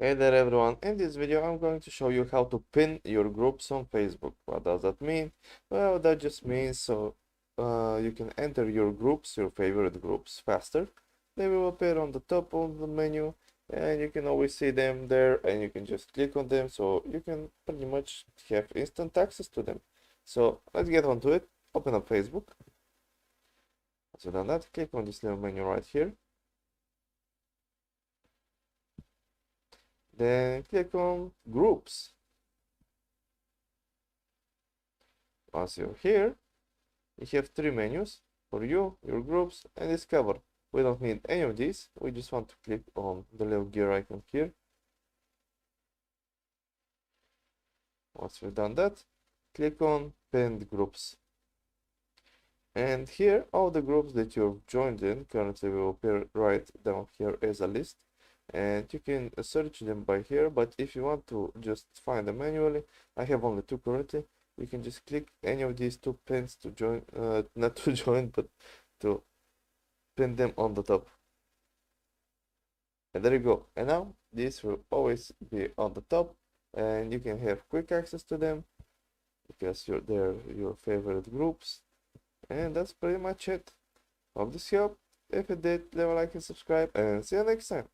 Hey there everyone, in this video I'm going to show you how to pin your groups on Facebook. What does that mean? Well, that just means you can enter your groups, your favorite groups faster. They will appear on the top of the menu and you can always see them there and you can just click on them, so you can pretty much have instant access to them. So let's get on to it. Open up Facebook. Once you've done that, click on this little menu right here. Then click on groups. Once you're here, you have three menus: for you, your groups, and discover. We don't need any of these. We just want to click on the little gear icon here. Once we've done that, click on pinned groups. And here, all the groups that you've joined in currently will appear right down here as a list. And you can search them by here, but if you want to just find them manually, I have only two currently. You can just click any of these two pins to join, not to join, but to pin them on the top. And there you go. And now these will always be on the top and you can have quick access to them because they're your favorite groups. And that's pretty much it. Hope this helped. If it did, leave a like and subscribe, and see you next time.